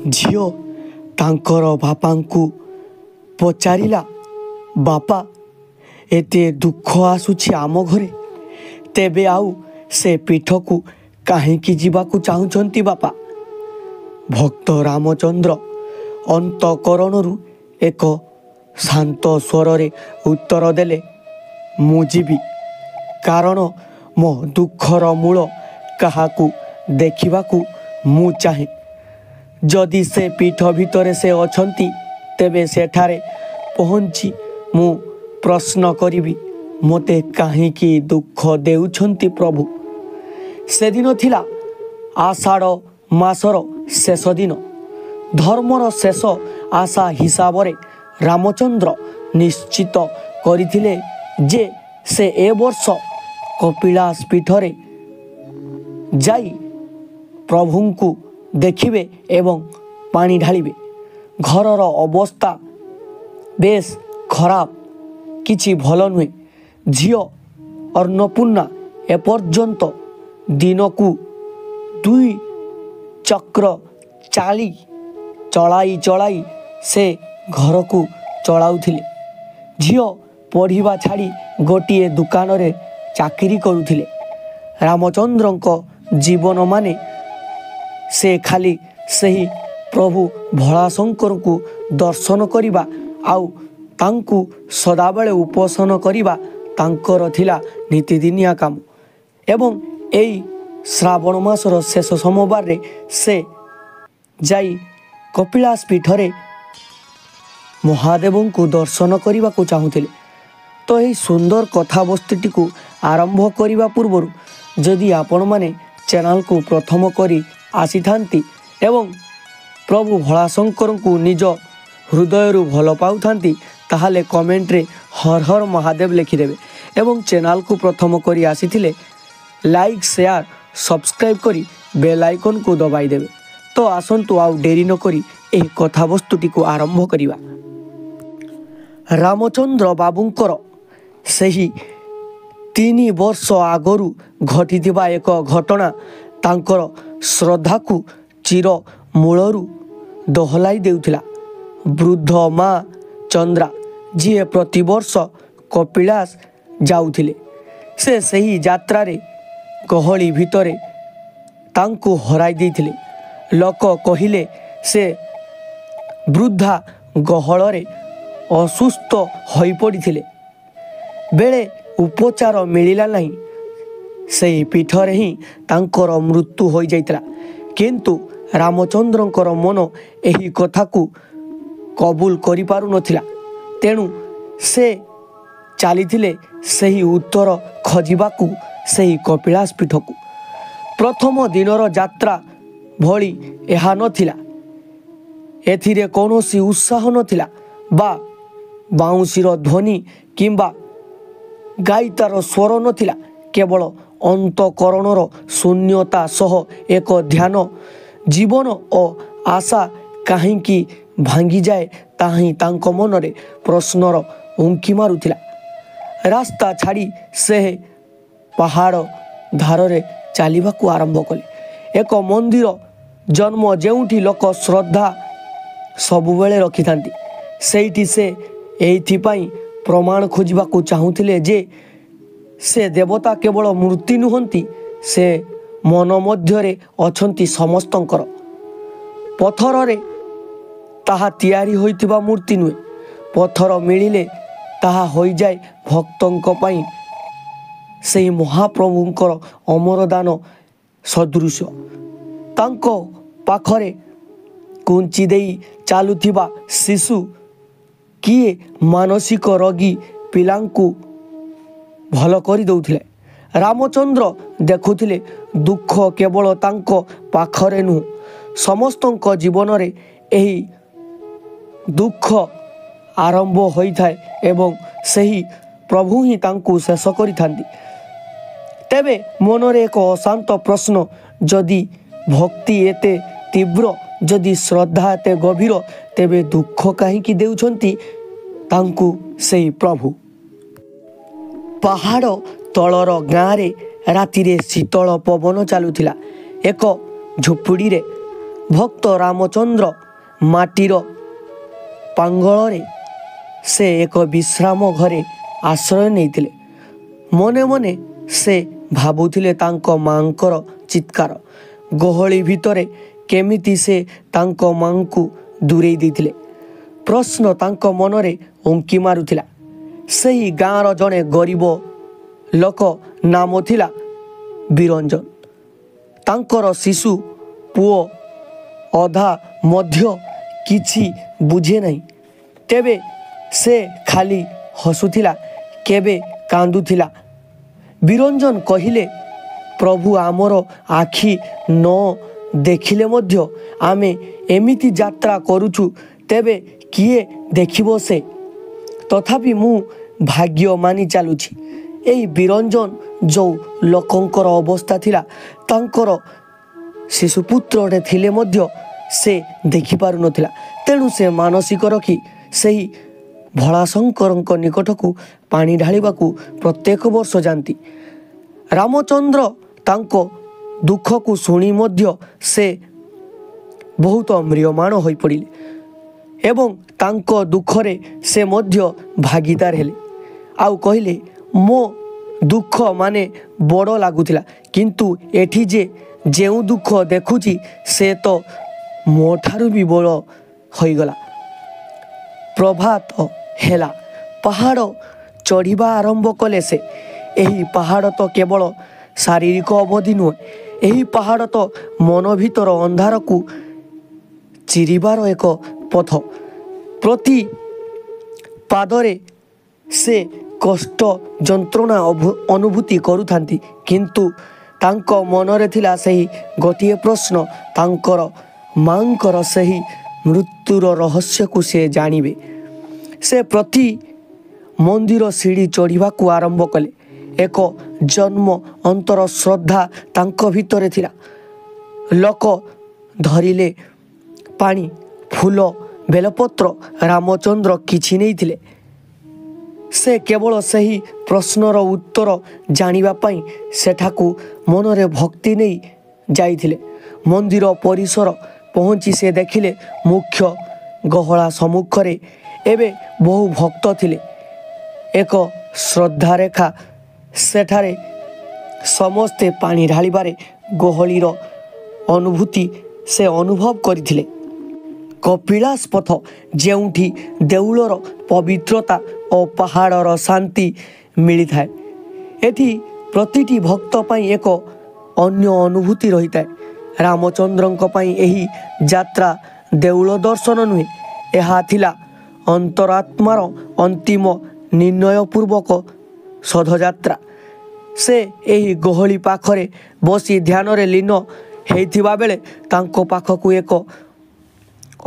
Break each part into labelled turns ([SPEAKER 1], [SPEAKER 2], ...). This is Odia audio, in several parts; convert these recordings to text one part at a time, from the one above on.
[SPEAKER 1] ଝିଅ ତାଙ୍କର ବାପାଙ୍କୁ ପଚାରିଲା, ବାପା, ଏତେ ଦୁଃଖ ଆସୁଛି ଆମ ଘରେ, ତେବେ ଆଉ ସେ ପୀଠକୁ କାହିଁକି ଯିବାକୁ ଚାହୁଁଛନ୍ତି ବାପା? ଭକ୍ତ ରାମଚନ୍ଦ୍ର ଅନ୍ତଃକରଣରୁ ଏକ ଶାନ୍ତ ସ୍ୱରରେ ଉତ୍ତର ଦେଲେ, ମୁଁ ଯିବି, କାରଣ ମୋ ଦୁଃଖର ମୂଳ କାହାକୁ ଦେଖିବାକୁ ମୁଁ ଚାହେଁ। ଯଦି ସେ ପୀଠ ଭିତରେ ସେ ଅଛନ୍ତି, ତେବେ ସେଠାରେ ପହଞ୍ଚି ମୁଁ ପ୍ରଶ୍ନ କରିବି, ମୋତେ କାହିଁକି ଦୁଃଖ ଦେଉଛନ୍ତି ପ୍ରଭୁ? ସେଦିନ ଥିଲା ଆଷାଢ଼ ମାସର ଶେଷ ଦିନ। ଧର୍ମର ଶେଷ ଆଶା ହିସାବରେ ରାମଚନ୍ଦ୍ର ନିଶ୍ଚିତ କରିଥିଲେ ଯେ ସେ ଏ ବର୍ଷ କପିଳାସ ପୀଠରେ ଯାଇ ପ୍ରଭୁଙ୍କୁ ଦେଖିବେ ଏବଂ ପାଣି ଢାଳିବେ। ଘରର ଅବସ୍ଥା ବେଶ ଖରାପ, କିଛି ଭଲ ନୁହେଁ। ଝିଅ ଅନ୍ନପୂର୍ଣ୍ଣା ଏପର୍ଯ୍ୟନ୍ତ ଦିନକୁ 2 ଚକ୍ର ଚଳାଇ ସେ ଘରକୁ ଚଳାଉଥିଲେ। ଝିଅ ପଢ଼ିବା ଛାଡ଼ି ଗୋଟିଏ ଦୋକାନରେ ଚାକିରି କରୁଥିଲେ। ରାମଚନ୍ଦ୍ରଙ୍କ ଜୀବନ ମାନେ ସେ ଖାଲି ସେହି ପ୍ରଭୁ ଭୋଳାଶଙ୍କରଙ୍କୁ ଦର୍ଶନ କରିବା ଆଉ ତାଙ୍କୁ ସଦାବେଳେ ଉପାସନା କରିବା ତାଙ୍କର ଥିଲା ନୀତିଦିନିଆ କାମ। ଏବଂ ଏଇ ଶ୍ରାବଣ ମାସର ଶେଷ ସୋମବାରରେ ସେ ଯାଇ କପିଳାସ ପୀଠରେ ମହାଦେବଙ୍କୁ ଦର୍ଶନ କରିବାକୁ ଚାହୁଁଥିଲେ। ତ ଏହି ସୁନ୍ଦର କଥାବସ୍ତୁଟିକୁ ଆରମ୍ଭ କରିବା ପୂର୍ବରୁ ଯଦି ଆପଣମାନେ ଚ୍ୟାନେଲକୁ ପ୍ରଥମ କରି ଆସିଥାନ୍ତି ଏବଂ ପ୍ରଭୁ ଭୋଳାଶଙ୍କରଙ୍କୁ ନିଜ ହୃଦୟରୁ ଭଲ ପାଉଥାନ୍ତି, ତାହେଲେ କମେଣ୍ଟରେ ହର ହର ମହାଦେବ ଲେଖିଦେବେ ଏବଂ ଚ୍ୟାନେଲକୁ ପ୍ରଥମ କରି ଆସିଥିଲେ ଲାଇକ୍, ସେୟାର, ସବସ୍କ୍ରାଇବ୍ କରି ବେଲ୍ ଆଇକନ୍କୁ ଦବାଇ ଦେବେ। ତ ଆସନ୍ତୁ ଆଉ ଡେରି ନକରି ଏହି କଥାବସ୍ତୁଟିକୁ ଆରମ୍ଭ କରିବା। ରାମଚନ୍ଦ୍ର ବାବୁଙ୍କର ସେହି 3 ବର୍ଷ ଆଗରୁ ଘଟିଥିବା ଏକ ଘଟଣା ତାଙ୍କର ଶ୍ରଦ୍ଧାକୁ ଚିର ମୂଳରୁ ଦୋହଲାଇ ଦେଉଥିଲା। ବୃଦ୍ଧ ମା ଚନ୍ଦ୍ରା, ଯିଏ ପ୍ରତିବର୍ଷ କପିଳାସ ଯାଉଥିଲେ, ସେ ସେହି ଯାତ୍ରାରେ ଗହଳି ଭିତରେ ତାଙ୍କୁ ହରାଇ ଦେଇଥିଲେ। ଲୋକ କହିଲେ ସେ ବୃଦ୍ଧା ଗହଳରେ ଅସୁସ୍ଥ ହୋଇପଡ଼ିଥିଲେ। ବେଳେ ଉପଚାର ମିଳିଲା ନାହିଁ। ସେହି ପୀଠରେ ହିଁ ତାଙ୍କର ମୃତ୍ୟୁ ହୋଇଯାଇଥିଲା। କିନ୍ତୁ ରାମଚନ୍ଦ୍ରଙ୍କର ମନ ଏହି କଥାକୁ କବୁଲ କରିପାରୁନଥିଲା। ତେଣୁ ସେ ଚାଲିଥିଲେ ସେହି ଉତ୍ତର ଖୋଜିବାକୁ ସେହି କପିଳାସ ପୀଠକୁ। ପ୍ରଥମ ଦିନର ଯାତ୍ରା ଭଳି ଏହା ନଥିଲା। ଏଥିରେ କୌଣସି ଉତ୍ସାହ ନଥିଲା ବା ବାଉଁଶିର ଧ୍ୱନି କିମ୍ବା ଗାଇତାର ସ୍ୱର ନଥିଲା। କେବଳ ଅନ୍ତଃକରଣର ଶୂନ୍ୟତା ସହ ଏକ ଧ୍ୟାନ। ଜୀବନ ଓ ଆଶା କାହିଁକି ଭାଙ୍ଗିଯାଏ, ତାହା ହିଁ ତାଙ୍କ ମନରେ ପ୍ରଶ୍ନର ଉଙ୍କି ମାରୁଥିଲା। ରାସ୍ତା ଛାଡ଼ି ସେ ପାହାଡ଼ ଧାରରେ ଚାଲିବାକୁ ଆରମ୍ଭ କଲେ। ଏକ ମନ୍ଦିର ଜନ୍ମ ଯେଉଁଠି ଲୋକ ଶ୍ରଦ୍ଧା ସବୁବେଳେ ରଖିଥାନ୍ତି। ସେଇଠି ସେ ଏଇଥିପାଇଁ ପ୍ରମାଣ ଖୋଜିବାକୁ ଚାହୁଁଥିଲେ ଯେ ସେ ଦେବତା କେବଳ ମୂର୍ତ୍ତି ନୁହନ୍ତି, ସେ ମନ ମଧ୍ୟରେ ଅଛନ୍ତି ସମସ୍ତଙ୍କର। ପଥରରେ ତାହା ତିଆରି ହୋଇଥିବା ମୂର୍ତ୍ତି ନୁହେଁ। ପଥର ମିଳିଲେ ତାହା ହୋଇଯାଏ ଭକ୍ତଙ୍କ ପାଇଁ ସେହି ମହାପ୍ରଭୁଙ୍କର ଅମରଦାନ ସଦୃଶ। ତାଙ୍କ ପାଖରେ କୁଞ୍ଚି ଦେଇ ଚାଲୁଥିବା ଶିଶୁ, କିଏ ମାନସିକ ରୋଗୀ ପିଲାଙ୍କୁ ଭଲ କରିଦେଉଥିଲେ। ରାମଚନ୍ଦ୍ର ଦେଖୁଥିଲେ ଦୁଃଖ କେବଳ ତାଙ୍କ ପାଖରେ ନୁହେଁ, ସମସ୍ତଙ୍କ ଜୀବନରେ ଏହି ଦୁଃଖ ଆରମ୍ଭ ହୋଇଥାଏ ଏବଂ ସେହି ପ୍ରଭୁ ହିଁ ତାଙ୍କୁ ଶେଷ କରିଥାନ୍ତି। ତେବେ ମନରେ ଏକ ଅଶାନ୍ତ ପ୍ରଶ୍ନ, ଯଦି ଭକ୍ତି ଏତେ ତୀବ୍ର, ଯଦି ଶ୍ରଦ୍ଧା ଏତେ ଗଭୀର, ତେବେ ଦୁଃଖ କାହିଁକି ଦେଉଛନ୍ତି ତାଙ୍କୁ ସେହି ପ୍ରଭୁ? ପାହାଡ଼ ତଳର ଗାଁରେ ରାତିରେ ଶୀତଳ ପବନ ଚାଲୁଥିଲା। ଏକ ଝୁପୁଡ଼ିରେ ଭକ୍ତ ରାମଚନ୍ଦ୍ର ମାଟିର ପାଙ୍ଗଳରେ ସେ ଏକ ବିଶ୍ରାମ ଘରେ ଆଶ୍ରୟ ନେଇଥିଲେ। ମନେ ମନେ ସେ ଭାବୁଥିଲେ ତାଙ୍କ ମାଙ୍କର ଚିତ୍କାର। ଗହଳି ଭିତରେ କେମିତି ସେ ତାଙ୍କ ମାଙ୍କୁ ଦୂରେଇ ଦେଇଥିଲେ, ପ୍ରଶ୍ନ ତାଙ୍କ ମନରେ ଉଙ୍କି ମାରୁଥିଲା। ସେହି ଗାଁର ଜଣେ ଗରିବ ଲୋକ ନାମ ଥିଲା ବିରଞ୍ଜନ। ତାଙ୍କର ଶିଶୁ ପୁଅ ଅଧା ମଧ୍ୟ କିଛି ବୁଝେ ନାହିଁ। ତେବେ ସେ ଖାଲି ହସୁଥିଲା, କେବେ କାନ୍ଦୁଥିଲା। ବିରଞ୍ଜନ କହିଲେ, ପ୍ରଭୁ ଆମର ଆଖି ନ ଦେଖିଲେ ମଧ୍ୟ ଆମେ ଏମିତି ଯାତ୍ରା କରୁଛୁ, ତେବେ କିଏ ଦେଖିବ ସେ? ତଥାପି ମୁଁ ଭାଗ୍ୟ ମାନି ଚାଲୁଛି। ଏହି ବିରଞ୍ଜନ ଯେଉଁ ଲୋକଙ୍କର ଅବସ୍ଥା ଥିଲା, ତାଙ୍କର ଶିଶୁପୁତ୍ରଟେ ଥିଲେ ମଧ୍ୟ ସେ ଦେଖିପାରୁନଥିଲା। ତେଣୁ ସେ ମାନସିକ ରଖି ସେହି ଭୋଳାଶଙ୍କରଙ୍କ ନିକଟକୁ ପାଣି ଢାଳିବାକୁ ପ୍ରତ୍ୟେକ ବର୍ଷ ଯାଆନ୍ତି। ରାମଚନ୍ଦ୍ର ତାଙ୍କ ଦୁଃଖକୁ ଶୁଣି ମଧ୍ୟ ସେ ବହୁତ ମ୍ରିୟମାଣ ହୋଇପଡ଼ିଲେ ଏବଂ ତାଙ୍କ ଦୁଃଖରେ ସେ ମଧ୍ୟ ଭାଗିଦାର ହେଲେ। ଆଉ କହିଲେ, ମୋ ଦୁଃଖ ମାନେ ବଡ଼ ଲାଗୁଥିଲା, କିନ୍ତୁ ଏଠି ଯେଉଁ ଦୁଃଖ ଦେଖୁଛି ସେ ତ ମୋ ଠାରୁ ବି ବଡ଼ ହୋଇଗଲା। ପ୍ରଭାତ ହେଲା, ପାହାଡ଼ ଚଢ଼ିବା ଆରମ୍ଭ କଲେ ସେ। ଏହି ପାହାଡ଼ ତ କେବଳ ଶାରୀରିକ ଅବଧି ନୁହେଁ, ଏହି ପାହାଡ଼ ତ ମନ ଭିତର ଅନ୍ଧାରକୁ ଚିରିବାର ଏକ ପଥ। ପ୍ରତି ପାଦରେ ସେ କଷ୍ଟ ଯନ୍ତ୍ରଣା ଅନୁଭୂତି କରୁଥାନ୍ତି, କିନ୍ତୁ ତାଙ୍କ ମନରେ ଥିଲା ସେହି ଗୋଟିଏ ପ୍ରଶ୍ନ, ତାଙ୍କର ମାଙ୍କର ସେହି ମୃତ୍ୟୁର ରହସ୍ୟକୁ ସେ ଜାଣିବେ। ସେ ପ୍ରତି ମନ୍ଦିର ସିଡ଼ି ଚଢ଼ିବାକୁ ଆରମ୍ଭ କଲେ। ଏକ ଜନ୍ମ ଅନ୍ତର ଶ୍ରଦ୍ଧା ତାଙ୍କ ଭିତରେ ଥିଲା। ଲୋକ ଧରିଲେ ପାଣି, ଫୁଲ, ବେଲପତ୍ର, ରାମଚନ୍ଦ୍ର କିଛି ନେଇଥିଲେ। ସେ କେବଳ ସେହି ପ୍ରଶ୍ନର ଉତ୍ତର ଜାଣିବା ପାଇଁ ସେଠାକୁ ମନରେ ଭକ୍ତି ନେଇ ଯାଇଥିଲେ। ମନ୍ଦିର ପରିସର ପହଞ୍ଚି ସେ ଦେଖିଲେ, ମୁଖ୍ୟ ଗହଳା ସମ୍ମୁଖରେ ଏବେ ବହୁ ଭକ୍ତ ଥିଲେ। ଏକ ଶ୍ରଦ୍ଧାରେଖା ସେଠାରେ ସମସ୍ତେ ପାଣି ଢାଳିବାରେ ଗହଳିର ଅନୁଭୂତି ସେ ଅନୁଭବ କରିଥିଲେ। କପିଳାସ ପଥ, ଯେଉଁଠି ଦେଉଳର ପବିତ୍ରତା ଓ ପାହାଡ଼ର ଶାନ୍ତି ମିଳିଥାଏ, ଏଠି ପ୍ରତିଟି ଭକ୍ତ ପାଇଁ ଏକ ଅନ୍ୟ ଅନୁଭୂତି ରହିଥାଏ। ରାମଚନ୍ଦ୍ରଙ୍କ ପାଇଁ ଏହି ଯାତ୍ରା ଦେଉଳ ଦର୍ଶନ ନୁହେଁ, ଏହା ଥିଲା ଅନ୍ତରାତ୍ମାର ଅନ୍ତିମ ନିର୍ଣ୍ଣୟପୂର୍ବକ ଶୋଧଯାତ୍ରା। ସେ ଏହି ଗହଳି ପାଖରେ ବସି ଧ୍ୟାନରେ ଲୀନ ହେଇଥିବା ବେଳେ ତାଙ୍କ ପାଖକୁ ଏକ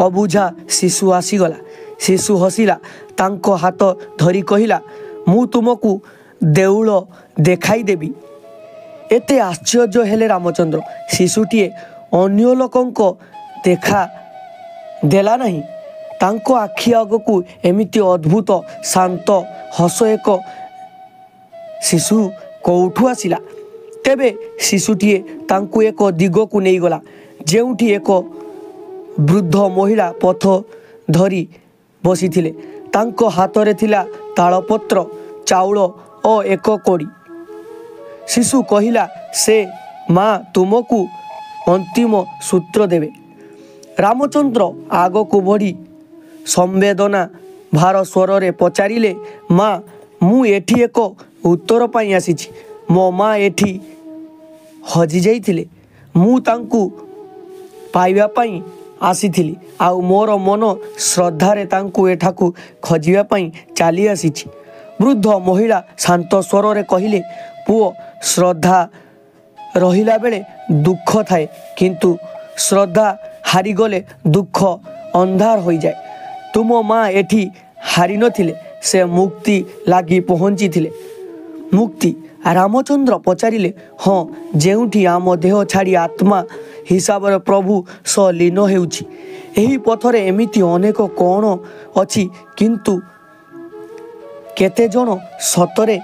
[SPEAKER 1] ଅବୁଝା ଶିଶୁ ଆସିଗଲା। ଶିଶୁ ହସିଲା, ତାଙ୍କ ହାତ ଧରି କହିଲା, ମୁଁ ତୁମକୁ ଦେଉଳ ଦେଖାଇଦେବି। ଏତେ ଆଶ୍ଚର୍ଯ୍ୟ ହେଲେ ରାମଚନ୍ଦ୍ର। ଶିଶୁଟିଏ ଅନ୍ୟ ଲୋକଙ୍କ ଦେଖା ଦେଲା ନାହିଁ। ତାଙ୍କ ଆଖି ଆଗକୁ ଏମିତି ଅଦ୍ଭୁତ ଶାନ୍ତ ହସ, ଏକ ଶିଶୁ କେଉଁଠୁ ଆସିଲା? ତେବେ ଶିଶୁଟିଏ ତାଙ୍କୁ ଏକ ଦିଗକୁ ନେଇଗଲା, ଯେଉଁଠି ଏକ ବୃଦ୍ଧ ମହିଳା ପଥ ଧରି ବସିଥିଲେ। ତାଙ୍କ ହାତରେ ଥିଲା ତାଳପତ୍ର, ଚାଉଳ ଓ ଏକ କଡ଼ି। ଶିଶୁ କହିଲା, ସେ ମା ତୁମକୁ ଅନ୍ତିମ ସୂତ୍ର ଦେବେ। ରାମଚନ୍ଦ୍ର ଆଗକୁ ବଢ଼ି ସମ୍ବେଦନା ଭାର ସ୍ୱରରେ ପଚାରିଲେ, ମା, ମୁଁ ଏଠି ଏକ ଉତ୍ତର ପାଇଁ ଆସିଛି। ମୋ ମା ଏଠି ହଜିଯାଇଥିଲେ। ମୁଁ ତାଙ୍କୁ ପାଇବା ପାଇଁ ଆସିଥିଲି, ଆଉ ମୋର ମନ ଶ୍ରଦ୍ଧାରେ ତାଙ୍କୁ ଏଠାକୁ ଖୋଜିବା ପାଇଁ ଚାଲି ଆସିଛି। ବୃଦ୍ଧ ମହିଳା ଶାନ୍ତ ସ୍ୱରରେ କହିଲେ, ପୁଅ, ଶ୍ରଦ୍ଧା ରହିଲା ବେଳେ ଦୁଃଖ ଥାଏ, କିନ୍ତୁ ଶ୍ରଦ୍ଧା ହାରିଗଲେ ଦୁଃଖ ଅନ୍ଧାର ହୋଇଯାଏ। ତୁମ ମା ଏଠି ହାରିନଥିଲେ, ସେ ମୁକ୍ତି ଲାଗି ପହଞ୍ଚିଥିଲେ। ମୁକ୍ତି? ରାମଚନ୍ଦ୍ର ପଚାରିଲେ, ହଁ, ଯେଉଁଠି ଆମ ଦେହ ଛାଡ଼ି ଆତ୍ମା ହିସାବରେ ପ୍ରଭୁ ସହ ଲୀନ ହେଉଛି। ଏହି ପଥରେ ଏମିତି ଅନେକ କ'ଣ ଅଛି, କିନ୍ତୁ କେତେଜଣ ସତରେ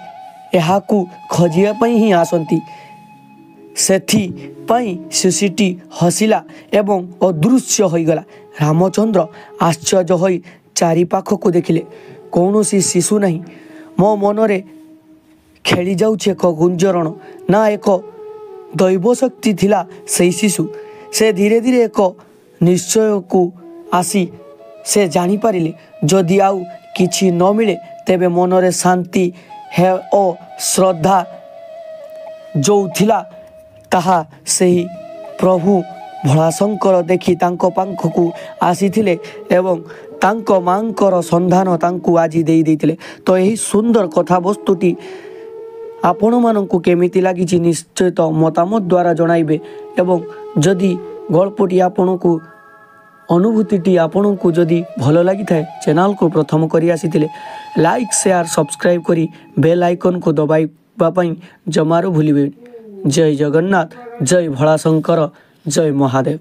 [SPEAKER 1] ଏହାକୁ ଖୋଜିବା ପାଇଁ ହିଁ ଆସନ୍ତି? ସେଥିପାଇଁ ଶିଶୁଟି ହସିଲା ଏବଂ ଅଦୃଶ୍ୟ ହୋଇଗଲା। ରାମଚନ୍ଦ୍ର ଆଶ୍ଚର୍ଯ୍ୟ ହୋଇ ଚାରିପାଖକୁ ଦେଖିଲେ। କୌଣସି ଶିଶୁ ନାହିଁ। ମୋ ମନରେ ଖେଳି ଯାଉଛି ଏକ ଗୁଞ୍ଜରଣ। ନା ଏକ ଦୈବଶକ୍ତି ଥିଲା ସେହି ଶିଶୁ। ସେ ଧୀରେ ଧୀରେ ଏକ ନିଶ୍ଚୟକୁ ଆସି ସେ ଜାଣିପାରିଲେ ଯଦି ଆଉ କିଛି ନ ମିଳେ ତେବେ ମନରେ ଶାନ୍ତି ଓ ଶ୍ରଦ୍ଧା ଯେଉଁ ଥିଲା ତାହା ସେହି ପ୍ରଭୁ ଭୋଳାଶଙ୍କର ଦେଖି ତାଙ୍କ ପାଖକୁ ଆସିଥିଲେ ଏବଂ ତାଙ୍କ ମାଙ୍କର ସନ୍ଧାନ ତାଙ୍କୁ ଆଜି ଦେଇଥିଲେ। ତ ଏହି ସୁନ୍ଦର କଥାବସ୍ତୁଟି ଆପଣମାନଙ୍କୁ କେମିତି ଲାଗିଛି ନିଶ୍ଚିତ ମତାମତ ଦ୍ୱାରା ଜଣାଇବେ ଏବଂ ଯଦି ଗଳ୍ପଟି ଆପଣଙ୍କୁ ଅନୁଭୂତିଟି ଆପଣଙ୍କୁ ଯଦି ଭଲ ଲାଗିଥାଏ ଚ୍ୟାନେଲକୁ ପ୍ରଥମ କରି ଆସିଥିଲେ ଲାଇକ୍ ସେୟାର ସବସ୍କ୍ରାଇବ୍ କରି ବେଲ୍ ଆଇକନ୍କୁ ଦବାଇବା ପାଇଁ ଜମାରୁ ଭୁଲିବେନି। ଜୟ ଜଗନ୍ନାଥ, ଜୟ ଭୋଳାଶଙ୍କର, ଜୟ ମହାଦେବ।